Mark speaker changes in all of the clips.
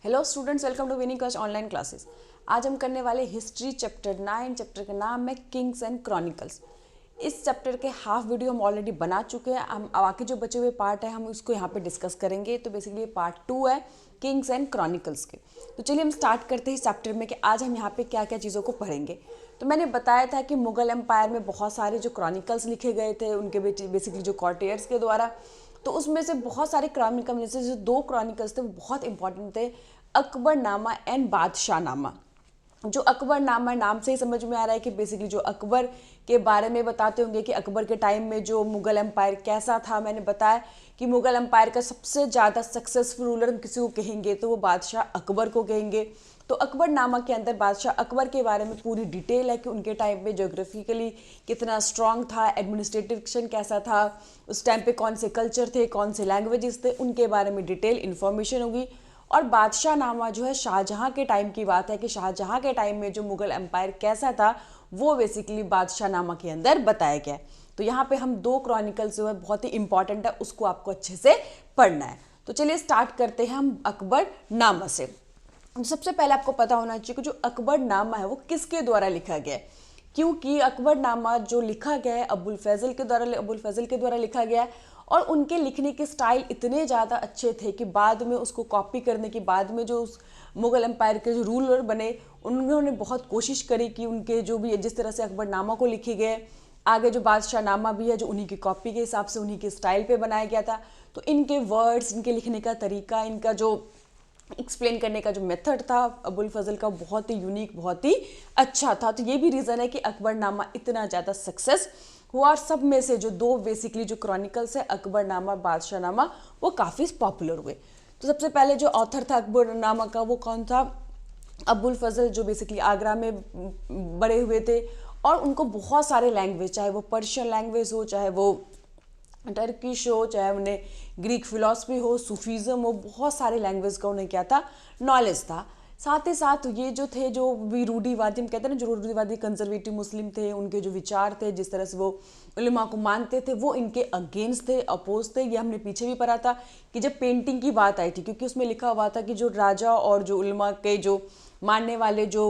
Speaker 1: Hello students, welcome to winning cash online classes. आज हम करने वाले हिस्ट्री चैप्टर 9। चैप्टर का नाम है किंग्स एंड क्रॉनिकल्स। इस चैप्टर के हाफ वीडियो हम ऑलरेडी बना चुके हैं। हम बाकी जो बचे हुए पार्ट है हम उसको यहाँ पे डिस्कस करेंगे। तो बेसिकली ये पार्ट 2 है किंग्स एंड क्रॉनिकल्स के। तो चलिए हम स्टार्ट करते हैं इस चैप्टर में कि आज हम यहाँ पे क्या क्या चीज़ों को पढ़ेंगे। तो मैंने बताया था कि मुगल एम्पायर में बहुत सारे जो क्रॉनिकल्स लिखे गए थे उनके बेसिकली जो कॉर्टियर्स के द्वारा, तो उसमें से बहुत सारे क्रॉनिकल में से जो 2 क्रॉनिकल्स थे वो बहुत इंपॉर्टेंट थे, अकबरनामा एंड बादशाहनामा। जो अकबरनामा नाम से ही समझ में आ रहा है कि बेसिकली जो अकबर के बारे में बताते होंगे कि अकबर के टाइम में जो मुगल एम्पायर कैसा था। मैंने बताया कि मुगल एम्पायर का सबसे ज़्यादा सक्सेसफुल रूलर हम किसी को कहेंगे तो वो बादशाह अकबर को कहेंगे। तो अकबरनामा के अंदर बादशाह अकबर के बारे में पूरी डिटेल है कि उनके टाइम में ज्योग्राफिकली कितना स्ट्रांग था, एडमिनिस्ट्रेशन कैसा था, उस टाइम पे कौन से कल्चर थे, कौन से लैंग्वेजेस थे, उनके बारे में डिटेल इन्फॉर्मेशन होगी। और बादशाहनामा जो है शाहजहाँ के टाइम की बात है कि शाहजहाँ के टाइम में जो मुगल एम्पायर कैसा था वो बेसिकली बादशाहनामा के अंदर बताया गया है। तो यहाँ पे हम 2 क्रॉनिकल्स जो है बहुत ही इंपॉर्टेंट है, उसको आपको अच्छे से पढ़ना है। तो चलिए स्टार्ट करते हैं हम अकबरनामा से। सबसे पहले आपको पता होना चाहिए कि जो अकबरनामा है वो किसके द्वारा लिखा गया है, क्योंकि अकबरनामा जो लिखा गया है अबुल फैजल के द्वारा लिखा गया है। और उनके लिखने के स्टाइल इतने ज़्यादा अच्छे थे कि बाद में उसको कॉपी करने की बाद में जो उस मुगल एम्पायर के जो रूलर बने उन्होंने बहुत कोशिश करी कि उनके जो भी जिस तरह से अकबरनामा को लिखे गए, आगे जो बादशाहनामा भी है जो उन्हीं की कॉपी के हिसाब से उन्हीं के स्टाइल पे बनाया गया था। तो इनके वर्ड्स, इनके लिखने का तरीका, इनका जो एक्सप्लेन करने का जो मेथड था अबुल फजल का बहुत ही यूनिक, बहुत ही अच्छा था। तो ये भी रीज़न है कि अकबरनामा इतना ज़्यादा सक्सेस हुआ। और सब में से जो 2 बेसिकली जो क्रॉनिकल्स है अकबरनामा बादशाहनामा वो काफ़ी पॉपुलर हुए। तो सबसे पहले जो ऑथर था अकबरनामा का वो कौन था, अबुल फजल, जो बेसिकली आगरा में बड़े हुए थे। और उनको बहुत सारे लैंग्वेज, चाहे वो पर्शियन लैंग्वेज हो, चाहे वो टर्किश हो, चाहे उन्हें ग्रीक फिलॉसफी हो, सूफीज़म हो, बहुत सारे लैंग्वेज का उन्हें क्या था, नॉलेज था। साथ ही साथ ये जो थे जो भी रूढ़ीवादी, हम कहते हैं ना, जो रूढ़ीवादी कंजर्वेटिव मुस्लिम थे, उनके जो विचार थे, जिस तरह से वो उलमा को मानते थे, वो इनके अगेंस्ट थे, अपोज थे। ये हमने पीछे भी पढ़ा था कि जब पेंटिंग की बात आई थी, क्योंकि उसमें लिखा हुआ था कि जो राजा और जो उलमा के जो मानने वाले जो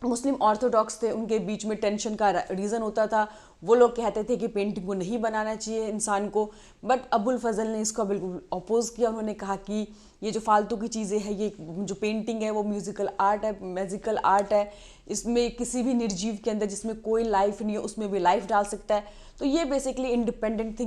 Speaker 1: मुस्लिम ऑर्थोडॉक्स थे उनके बीच में टेंशन का रीज़न होता था। वो लोग कहते थे कि पेंटिंग को नहीं बनाना चाहिए इंसान को, बट अबुल फजल ने इसको बिल्कुल अपोज किया। उन्होंने कहा कि ये जो फालतू की चीज़ें हैं, ये जो पेंटिंग है वो म्यूजिकल आर्ट है, मैजिकल आर्ट है, इसमें किसी भी निर्जीव के अंदर जिसमें कोई लाइफ नहीं है उसमें भी लाइफ डाल सकता है। तो ये बेसिकली इंडिपेंडेंट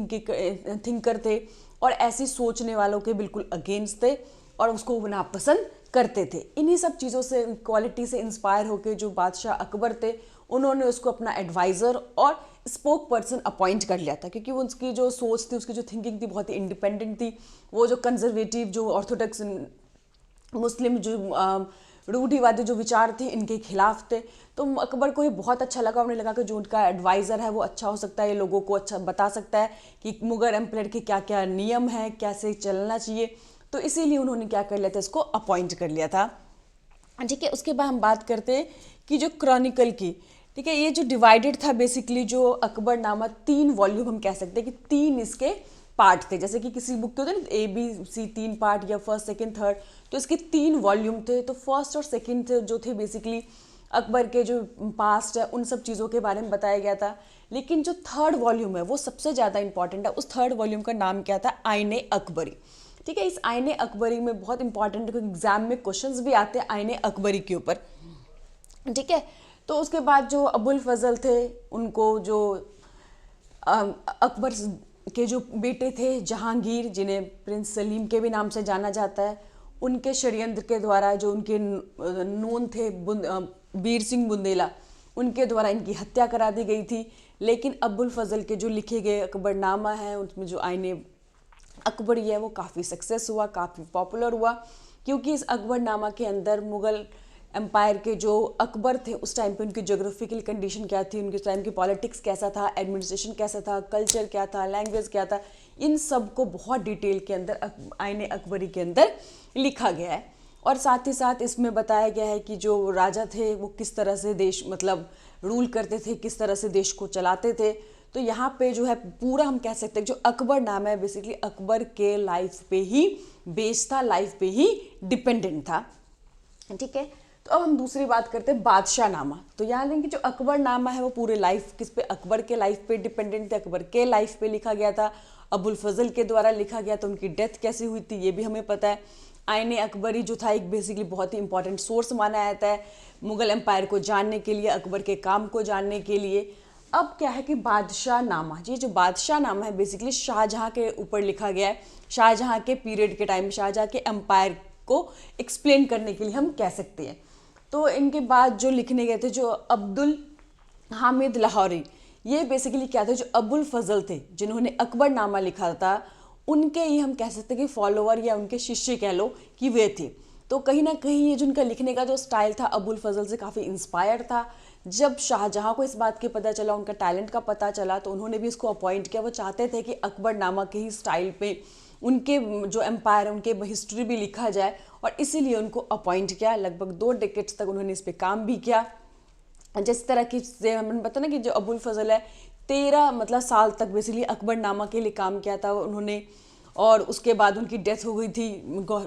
Speaker 1: थिंकर थे और ऐसी सोचने वालों के बिल्कुल अगेंस्ट थे और उसको नापसंद करते थे। इन्हीं सब चीज़ों से, क्वालिटी से इंस्पायर होकर जो बादशाह अकबर थे उन्होंने उसको अपना एडवाइज़र और स्पोक पर्सन अपॉइंट कर लिया था, क्योंकि उसकी जो सोच थी, उसकी जो थिंकिंग थी बहुत ही इंडिपेंडेंट थी। वो जो कंजर्वेटिव, जो ऑर्थोडॉक्स मुस्लिम, जो रूढ़िवादी जो विचार थे इनके खिलाफ थे। तो अकबर को ये बहुत अच्छा लगा। उन्हें लगा कि जो उनका एडवाइज़र है वो अच्छा हो सकता है, ये लोगों को अच्छा बता सकता है कि मुगल एम्पायर के क्या क्या नियम है, कैसे चलना चाहिए। तो इसीलिए उन्होंने क्या कर लिया था, इसको अपॉइंट कर लिया था। ठीक है, उसके बाद हम बात करते हैं कि जो क्रॉनिकल की, ठीक है, ये जो डिवाइडेड था बेसिकली जो अकबरनामा 3 वॉल्यूम हम कह सकते हैं कि 3 इसके पार्ट थे। जैसे कि किसी बुक के होते हैं ना ABC 3 पार्ट या फर्स्ट, सेकंड, थर्ड, तो इसके 3 वॉल्यूम थे। तो फर्स्ट और सेकंड जो थे बेसिकली अकबर के जो पास्ट है उन सब चीज़ों के बारे में बताया गया था। लेकिन जो थर्ड वॉल्यूम है वो सबसे ज़्यादा इंपॉर्टेंट है। उस थर्ड वॉल्यूम का नाम क्या था, आईने अकबरी। ठीक है, इस आईने अकबरी में बहुत इंपॉर्टेंट एग्जाम में क्वेश्चंस भी आते हैं आईने अकबरी के ऊपर। ठीक है, तो उसके बाद जो अबुल फजल थे उनको जो अकबर के जो बेटे थे जहांगीर, जिन्हें प्रिंस सलीम के भी नाम से जाना जाता है, उनके षड्यंत्र के द्वारा जो उनके नून थे बीर सिंह बुंदेला, उनके द्वारा इनकी हत्या करा दी गई थी। लेकिन अबुल फजल के जो लिखे गए अकबरनामा है उसमें जो आईने अकबरी है वो काफ़ी सक्सेस हुआ, काफ़ी पॉपुलर हुआ, क्योंकि इस अकबरनामा के अंदर मुग़ल एम्पायर के जो अकबर थे उस टाइम पे उनकी जोग्राफिकल कंडीशन क्या थी, उनके टाइम की पॉलिटिक्स कैसा था, एडमिनिस्ट्रेशन कैसा था, कल्चर क्या था, लैंग्वेज क्या था, इन सब को बहुत डिटेल के अंदर आईने अकबरी के अंदर लिखा गया है। और साथ ही साथ इसमें बताया गया है कि जो राजा थे वो किस तरह से देश मतलब रूल करते थे, किस तरह से देश को चलाते थे। तो यहाँ पे जो है पूरा हम कह सकते हैं जो अकबर नाम है बेसिकली अकबर के लाइफ पे ही बेस्ड था, लाइफ पे ही डिपेंडेंट था। ठीक है, तो अब हम दूसरी बात करते हैं बादशाह नामा। तो यहाँ देखें कि जो अकबर नामा है वो पूरे लाइफ किस पे, अकबर के लाइफ पे डिपेंडेंट थे, अकबर के लाइफ पे लिखा गया था, अबुल फजल के द्वारा लिखा गया था। उनकी डेथ कैसे हुई थी ये भी हमें पता है। आईने अकबरी जो था एक बेसिकली बहुत ही इंपॉर्टेंट सोर्स माना जाता है मुगल एम्पायर को जानने के लिए, अकबर के काम को जानने के लिए। अब क्या है कि बादशाह नामा, ये जो बादशाह नामा है बेसिकली शाहजहाँ के ऊपर लिखा गया है, शाहजहाँ के पीरियड के टाइम, शाहजहाँ के एम्पायर को एक्सप्लेन करने के लिए हम कह सकते हैं। तो इनके बाद जो लिखने गए थे जो अब्दुल हामिद लाहौरी, ये बेसिकली क्या थे, जो अबुल फजल थे जिन्होंने अकबर नामा लिखा था, उनके ही हम कह सकते हैं कि फॉलोअर या उनके शिष्य कह लो कि वे थे। तो कहीं ना कहीं ये जिनका लिखने का जो स्टाइल था अबुल फजल से काफ़ी इंस्पायर था। जब शाहजहाँ को इस बात के पता चला, उनका टैलेंट का पता चला, तो उन्होंने भी इसको अपॉइंट किया। वो चाहते थे कि अकबर नामा के ही स्टाइल पे उनके जो एम्पायर है उनके हिस्ट्री भी लिखा जाए, और इसीलिए उनको अपॉइंट किया। लगभग 2 डेकेड्स तक उन्होंने इस पर काम भी किया। जिस तरह की हमने पता ना कि जो अबुल फजल है 13 साल तक बेसिकली अकबर नामा के लिए काम किया था उन्होंने, और उसके बाद उनकी डेथ हो गई थी, उनको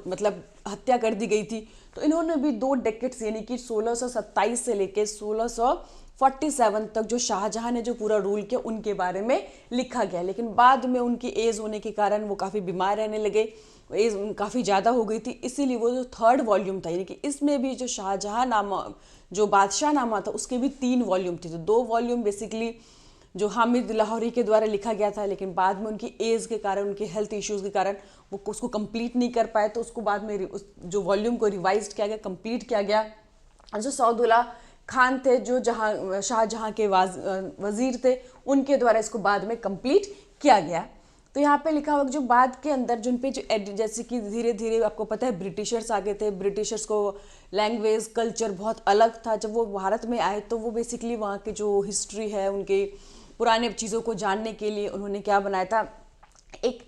Speaker 1: हत्या कर दी गई थी। तो इन्होंने भी 2 डेकेड्स यानी कि 1627 से लेके 1647 तक जो शाहजहाँ ने जो पूरा रूल किया उनके बारे में लिखा गया। लेकिन बाद में उनकी एज होने के कारण वो काफ़ी बीमार रहने लगे, एज काफ़ी ज़्यादा हो गई थी, इसीलिए वो जो 3rd वॉल्यूम था यानी कि इसमें भी जो शाहजहाँ नामा जो बादशाह नामा था उसके भी 3 वॉल्यूम थे। तो 2 वॉल्यूम बेसिकली जो हामिद लाहौरी के द्वारा लिखा गया था, लेकिन बाद में उनकी एज के कारण, उनके हेल्थ इश्यूज़ के कारण वो उसको कंप्लीट नहीं कर पाए, तो उसको बाद में उस जो वॉल्यूम को रिवाइज किया गया, कंप्लीट किया गया। जो सऊदुल्ला खान थे जो शाहजहाँ के वजीर थे, उनके द्वारा इसको बाद में कंप्लीट किया गया। तो यहाँ पे लिखा हुआ जो बाद के अंदर जिन पे जो जैसे कि धीरे धीरे आपको पता है ब्रिटिशर्स आ गए थे, ब्रिटिशर्स को लैंग्वेज कल्चर बहुत अलग था। जब वो भारत में आए तो वो बेसिकली वहाँ की जो हिस्ट्री है उनके पुराने चीज़ों को जानने के लिए उन्होंने क्या बनाया था, एक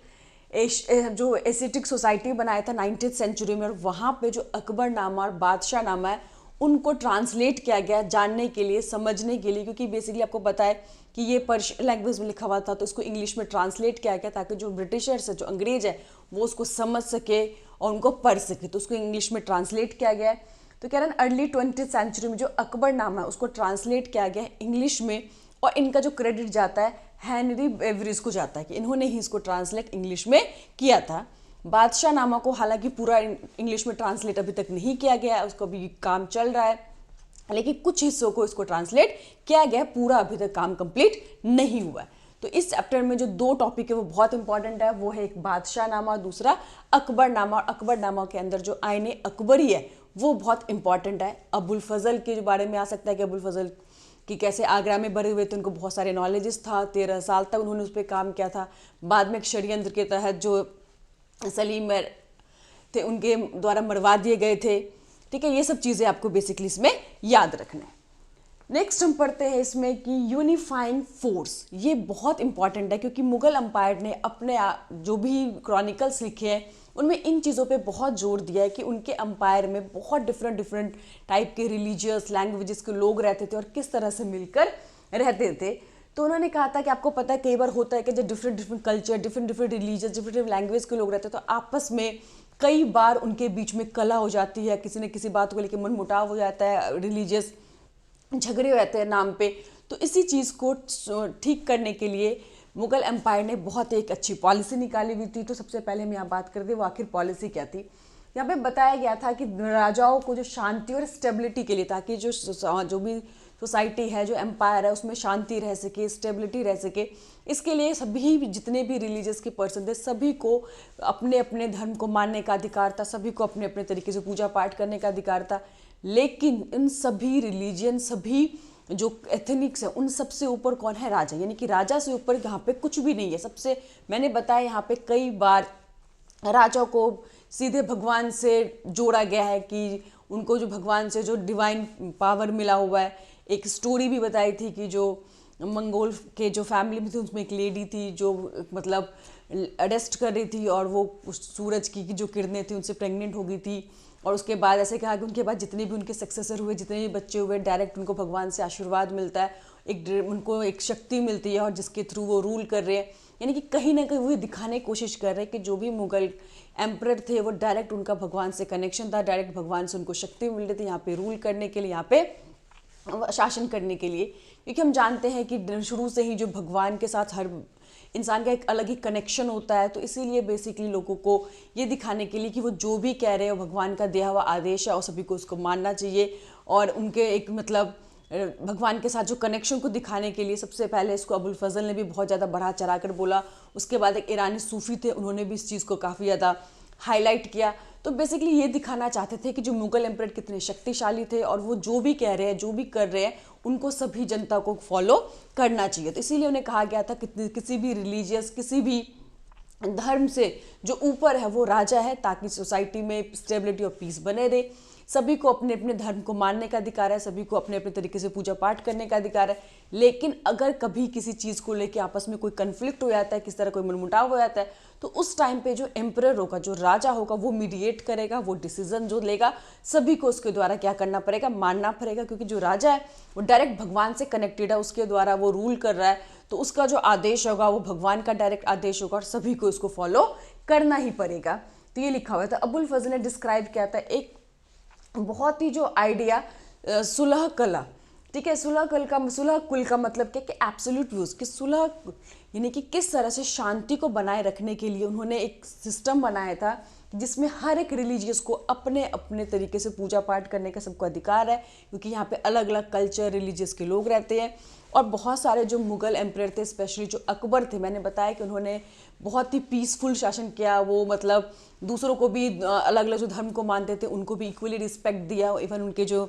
Speaker 1: जो एस्थेटिक सोसाइटी बनाया था 19th सेंचुरी में, और वहाँ पे जो अकबर नामा और बादशाह नामा है उनको ट्रांसलेट किया गया जानने के लिए, समझने के लिए, क्योंकि बेसिकली आपको पता है कि ये पर्शियन लैंग्वेज में लिखा हुआ था, तो इसको इंग्लिश में ट्रांसलेट किया गया ताकि जो ब्रिटिशर्स है, जो अंग्रेज है, वो उसको समझ सके और उनको पढ़ सके, तो उसको इंग्लिश में ट्रांसलेट किया गया है। तो कह रहे हैं अर्ली 20th सेंचुरी में जो अकबर नामा है उसको ट्रांसलेट किया गया है इंग्लिश में, और इनका जो क्रेडिट जाता है हेनरी बेवरिज को जाता है कि इन्होंने ही इसको ट्रांसलेट इंग्लिश में किया था। बादशाह नामा को हालांकि पूरा इंग्लिश में ट्रांसलेट अभी तक नहीं किया गया है, उसको अभी काम चल रहा है, लेकिन कुछ हिस्सों को इसको ट्रांसलेट किया गया, पूरा अभी तक काम कंप्लीट नहीं हुआ है। तो इस चैप्टर में जो 2 टॉपिक है वो बहुत इंपॉर्टेंट है, वो है एक बादशाह नामा और दूसरा अकबर नामा। और अकबर नामा के अंदर जो आईने अकबरी है वो बहुत इंपॉर्टेंट है। अबुल फजल के बारे में आ सकता है कि अबुल फजल कि कैसे आगरा में बड़े हुए थे, उनको बहुत सारे नॉलेजेस था, 13 साल तक उन्होंने उस पर काम किया था। बाद में एक षड्यंत्र के तहत जो सलीम थे उनके द्वारा मरवा दिए गए थे। ठीक है, ये सब चीज़ें आपको बेसिकली इसमें याद रखना है। नेक्स्ट हम पढ़ते हैं इसमें कि यूनिफाइंग फोर्स, ये बहुत इंपॉर्टेंट है क्योंकि मुगल एम्पायर ने अपने जो भी क्रॉनिकल्स लिखे हैं उनमें इन चीज़ों पे बहुत जोर दिया है कि उनके एम्पायर में बहुत डिफरेंट टाइप के रिलीजियस लैंग्वेजेस के लोग रहते थे और किस तरह से मिलकर रहते थे। तो उन्होंने कहा था कि आपको पता है कई बार होता है कि जब different culture, different religious, different language के लोग रहते हैं तो आपस में कई बार उनके बीच में कलह हो जाती है, किसी न किसी बात को लेकर मनमुटाव हो जाता है, रिलीजियस झगड़े हो जाते हैं नाम पे। तो इसी चीज़ को ठीक करने के लिए मुगल एम्पायर ने बहुत एक अच्छी पॉलिसी निकाली हुई थी। तो सबसे पहले हम यहाँ बात करते हैं वो आखिर पॉलिसी क्या थी। यहाँ पे बताया गया था कि राजाओं को जो शांति और स्टेबिलिटी के लिए, ताकि जो भी सोसाइटी है, जो एम्पायर है, उसमें शांति रह सके, स्टेबिलिटी रह सके, इसके लिए सभी जितने भी रिलीजियस के पर्सन थे सभी को अपने अपने धर्म को मानने का अधिकार था, सभी को अपने अपने तरीके से पूजा पाठ करने का अधिकार था। लेकिन इन सभी रिलीजियन, सभी जो एथनिक्स है, उन सबसे ऊपर कौन है? राजा, यानी कि राजा से ऊपर यहाँ पे कुछ भी नहीं है। सबसे मैंने बताया यहाँ पे कई बार राजा को सीधे भगवान से जोड़ा गया है कि उनको जो भगवान से जो डिवाइन पावर मिला हुआ है। एक स्टोरी भी बताई थी कि जो मंगोल के जो फैमिली में थी उसमें एक लेडी थी जो अरेस्ट कर रही थी और वो सूरज की जो किरणें थी उनसे प्रेग्नेंट हो गई थी। और उसके बाद ऐसे कहा कि उनके बाद जितने भी उनके सक्सेसर हुए, जितने भी बच्चे हुए, डायरेक्ट उनको भगवान से आशीर्वाद मिलता है। उनको एक शक्ति मिलती है और जिसके थ्रू वो रूल कर रहे हैं। यानी कि कहीं ना कहीं वो दिखाने की कोशिश कर रहे हैं कि जो भी मुगल एम्परर थे वो डायरेक्ट उनका भगवान से कनेक्शन था, डायरेक्ट भगवान से उनको शक्ति मिल रही थी यहाँ पे रूल करने के लिए, यहाँ पे शासन करने के लिए। क्योंकि हम जानते हैं कि शुरू से ही जो भगवान के साथ हर इंसान का एक अलग ही कनेक्शन होता है, तो इसीलिए बेसिकली लोगों को ये दिखाने के लिए कि वो जो भी कह रहे हैं वो भगवान का दिया हुआ आदेश है और सभी को उसको मानना चाहिए। और उनके एक मतलब भगवान के साथ जो कनेक्शन को दिखाने के लिए सबसे पहले इसको अबुल फजल ने भी बहुत ज़्यादा बढ़ा चढ़ा कर बोला। उसके बाद एक ईरानी सूफी थे, उन्होंने भी इस चीज़ को काफ़ी ज़्यादा हाईलाइट किया। तो बेसिकली ये दिखाना चाहते थे कि जो मुगल एम्परर कितने शक्तिशाली थे और वो जो भी कह रहे हैं, जो भी कर रहे हैं, उनको सभी जनता को फॉलो करना चाहिए। तो इसीलिए उन्हें कहा गया था कि किसी भी रिलीजियस, किसी भी धर्म से जो ऊपर है वो राजा है, ताकि सोसाइटी में स्टेबिलिटी और पीस बने रहे। सभी को अपने अपने धर्म को मानने का अधिकार है, सभी को अपने अपने तरीके से पूजा पाठ करने का अधिकार है। लेकिन अगर कभी किसी चीज़ को लेके आपस में कोई कन्फ्लिक्ट हो जाता है, किस तरह कोई मनमुटाव हो जाता है, तो उस टाइम पे जो एम्परर होगा, जो राजा होगा, वो मीडिएट करेगा, वो डिसीजन जो लेगा सभी को उसके द्वारा क्या करना पड़ेगा, मानना पड़ेगा। क्योंकि जो राजा है वो डायरेक्ट भगवान से कनेक्टेड है, उसके द्वारा वो रूल कर रहा है, तो उसका जो आदेश होगा वो भगवान का डायरेक्ट आदेश होगा और सभी को इसको फॉलो करना ही पड़ेगा। तो ये लिखा हुआ था। अबुल फजल ने डिस्क्राइब किया था एक बहुत ही जो आइडिया सुलह कला, ठीक है। सुलह कुल का मतलब क्या कि एब्सोल्यूट व्यूज, कि सुलह यानी कि किस तरह से शांति को बनाए रखने के लिए उन्होंने एक सिस्टम बनाया था जिसमें हर एक रिलीजियस को अपने अपने तरीके से पूजा पाठ करने का सबको अधिकार है। क्योंकि यहाँ पे अलग अलग कल्चर, रिलीजियस के लोग रहते हैं। और बहुत सारे जो मुगल एम्परर थे, स्पेशली जो अकबर थे, मैंने बताया कि उन्होंने बहुत ही पीसफुल शासन किया। वो मतलब दूसरों को भी, अलग अलग जो धर्म को मानते थे उनको भी इक्वली रिस्पेक्ट दिया। इवन उनके जो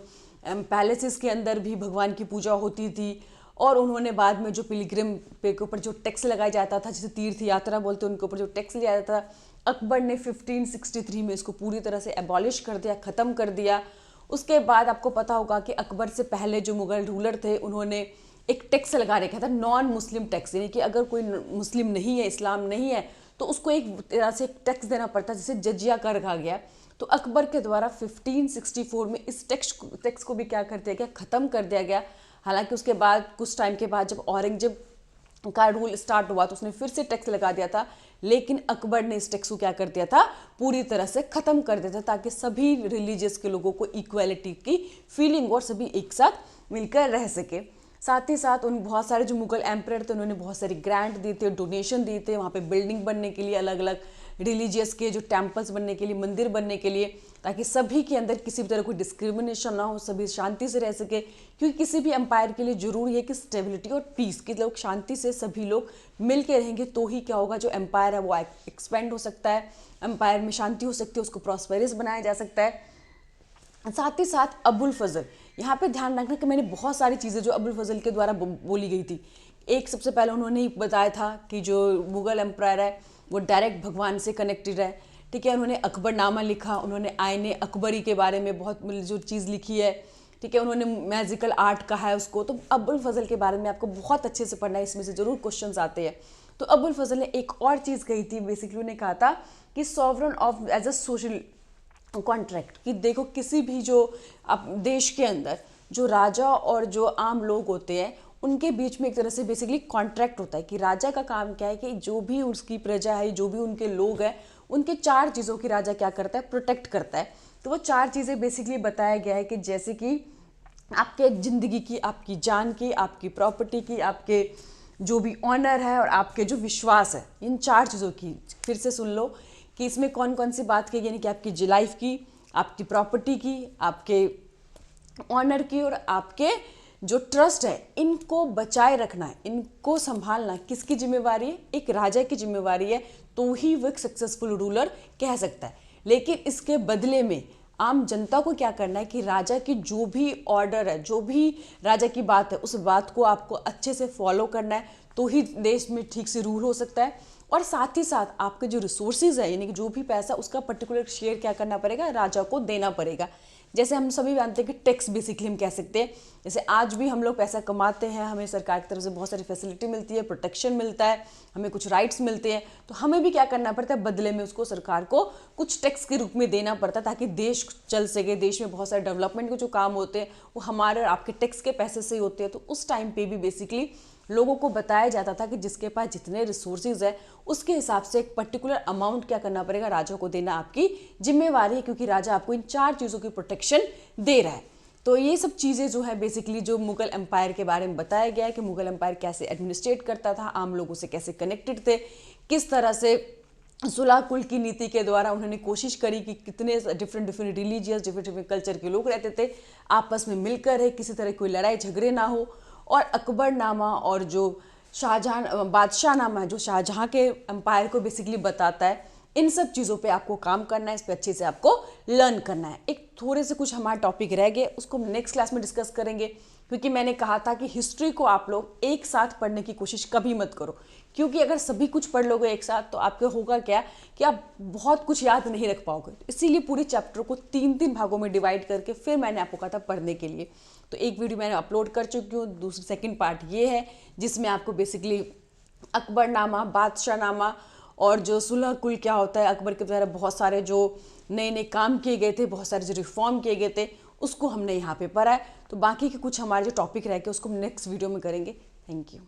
Speaker 1: पैलेसेस के अंदर भी भगवान की पूजा होती थी। और उन्होंने बाद में जो पिलग्रिम पे के ऊपर जो टैक्स लगाया जाता था, जिसे तीर्थ यात्रा बोलते हैं, उनके ऊपर जो टैक्स लिया जाता था, अकबर ने 1563 में इसको पूरी तरह से एबॉलिश कर दिया, ख़त्म कर दिया। उसके बाद आपको पता होगा कि अकबर से पहले जो मुगल रूलर थे उन्होंने एक टैक्स लगा रखा था, नॉन मुस्लिम टैक्स, यानी कि अगर कोई मुस्लिम नहीं है, इस्लाम नहीं है, तो उसको एक तरह से एक टैक्स देना पड़ता है, जिसे जजिया कर रखा गया। तो अकबर के द्वारा 1564 में इस टैक्स को भी क्या कर दिया गया, ख़त्म कर दिया गया। हालांकि उसके बाद कुछ टाइम के बाद जब औरंगजेब का रूल स्टार्ट हुआ तो उसने फिर से टैक्स लगा दिया था, लेकिन अकबर ने इस टैक्स को क्या कर दिया था, पूरी तरह से ख़त्म कर दिया था, ताकि सभी रिलीजियस के लोगों को इक्वालिटी की फीलिंग और सभी एक साथ मिलकर रह सके। साथ ही साथ उन बहुत सारे जो मुगल एम्परर थे उन्होंने बहुत सारे ग्रांट दिए थे, डोनेशन दिए थे वहाँ पे बिल्डिंग बनने के लिए, अलग अलग रिलीजियस के जो टेम्पल्स बनने के लिए, मंदिर बनने के लिए, ताकि सभी के अंदर किसी भी तरह कोई डिस्क्रिमिनेशन ना हो, सभी शांति से रह सके। क्योंकि किसी भी एम्पायर के लिए जरूरी है कि स्टेबिलिटी और पीस, कि लोग शांति से सभी लोग मिल के रहेंगे तो ही क्या होगा, जो एम्पायर है वो एक्सपेंड हो सकता है, एम्पायर में शांति हो सकती है, उसको प्रॉस्पेरस बनाया जा सकता है। साथ ही साथ अबुल फजल, यहाँ पे ध्यान रखना कि मैंने बहुत सारी चीज़ें जो अबुल फजल के द्वारा बोली गई थी। एक सबसे पहले उन्होंने बताया था कि जो मुगल एम्पायर है वो डायरेक्ट भगवान से कनेक्टेड है, ठीक है। उन्होंने अकबरनामा लिखा, उन्होंने आईने अकबरी के बारे में बहुत जो चीज़ लिखी है, ठीक है। उन्होंने मैजिकल आर्ट कहा है उसको। तो अबुल फजल के बारे में आपको बहुत अच्छे से पढ़ना है, इसमें से ज़रूर क्वेश्चंस आते हैं। तो अबुल फजल ने एक और चीज़ कही थी, बेसिकली उन्होंने कहा था कि sovereign of as a social contract, कि देखो किसी भी जो देश के अंदर जो राजा और जो आम लोग होते हैं उनके बीच में एक तरह से बेसिकली कॉन्ट्रैक्ट होता है। कि राजा का काम क्या है कि जो भी उसकी प्रजा है, जो भी उनके लोग हैं, उनके 4 चीज़ों की राजा क्या करता है, प्रोटेक्ट करता है। तो वो 4 चीज़ें बेसिकली बताया गया है कि जैसे कि आपके ज़िंदगी की, आपकी जान की, आपकी प्रॉपर्टी की, आपके जो भी ऑनर है और आपके जो विश्वास है, इन 4 चीज़ों की फिर से सुन लो कि इसमें कौन कौन सी बात की, यानी कि आपकी लाइफ की, आपकी प्रॉपर्टी की, आपके ऑनर की और आपके जो ट्रस्ट है, इनको बचाए रखना है, इनको संभालना किसकी जिम्मेवारी है, एक राजा की जिम्मेवारी है। तो ही वो एक सक्सेसफुल रूलर कह सकता है। लेकिन इसके बदले में आम जनता को क्या करना है कि राजा की जो भी ऑर्डर है, जो भी राजा की बात है, उस बात को आपको अच्छे से फॉलो करना है, तो ही देश में ठीक से रूल हो सकता है। और साथ ही साथ आपके जो रिसोर्सेज है यानी कि जो भी पैसा उसका पर्टिकुलर शेयर क्या करना पड़ेगा, राजा को देना पड़ेगा। जैसे हम सभी जानते हैं कि टैक्स बेसिकली हम कह सकते हैं, जैसे आज भी हम लोग पैसा कमाते हैं, हमें सरकार की तरफ से बहुत सारी फैसिलिटी मिलती है, प्रोटेक्शन मिलता है, हमें कुछ राइट्स मिलते हैं, तो हमें भी क्या करना पड़ता है, बदले में उसको सरकार को कुछ टैक्स के रूप में देना पड़ता है ताकि देश चल सके। देश में बहुत सारे डेवलपमेंट के जो काम होते हैं वो हमारे और आपके टैक्स के पैसे से ही होते हैं। तो उस टाइम पे भी बेसिकली लोगों को बताया जाता था कि जिसके पास जितने रिसोर्सेज है उसके हिसाब से एक पर्टिकुलर अमाउंट क्या करना पड़ेगा, राजा को देना आपकी जिम्मेवारी है, क्योंकि राजा आपको इन 4 चीज़ों की प्रोटेक्शन दे रहा है। तो ये सब चीज़ें जो है बेसिकली जो मुगल एम्पायर के बारे में बताया गया है कि मुगल एम्पायर कैसे एडमिनिस्ट्रेट करता था, आम लोगों से कैसे कनेक्टेड थे, किस तरह से सुलह कुल की नीति के द्वारा उन्होंने कोशिश करी कि कितने डिफरेंट रिलीजियस डिफरेंट कल्चर के लोग रहते थे, आपस में मिलकर रहे, किसी तरह कोई लड़ाई झगड़े ना हो। और अकबरनामा और जो शाहजहां बादशाहनामा है जो शाहजहां के एम्पायर को बेसिकली बताता है, इन सब चीज़ों पे आपको काम करना है, इस पे अच्छे से आपको लर्न करना है। एक थोड़े से कुछ हमारे टॉपिक रह गए, उसको हम नेक्स्ट क्लास में डिस्कस करेंगे, क्योंकि मैंने कहा था कि हिस्ट्री को आप लोग एक साथ पढ़ने की कोशिश कभी मत करो, क्योंकि अगर सभी कुछ पढ़ लोगे एक साथ तो आपके होगा क्या कि आप बहुत कुछ याद नहीं रख पाओगे। तो इसीलिए पूरे चैप्टर को 3-3 भागों में डिवाइड करके फिर मैंने आपको कहा था पढ़ने के लिए। तो एक वीडियो मैंने अपलोड कर चुकी हूँ, दूसरी सेकंड पार्ट ये है जिसमें आपको बेसिकली अकबरनामा, बादशाहनामा और जो सुलह कुल क्या होता है, अकबर के द्वारा बहुत सारे जो नए नए काम किए गए थे, बहुत सारे जो रिफॉर्म किए गए थे, उसको हमने यहाँ पे पढ़ा है। तो बाकी के कुछ हमारे जो टॉपिक रह गए उसको हम नेक्स्ट वीडियो में करेंगे। Thank you.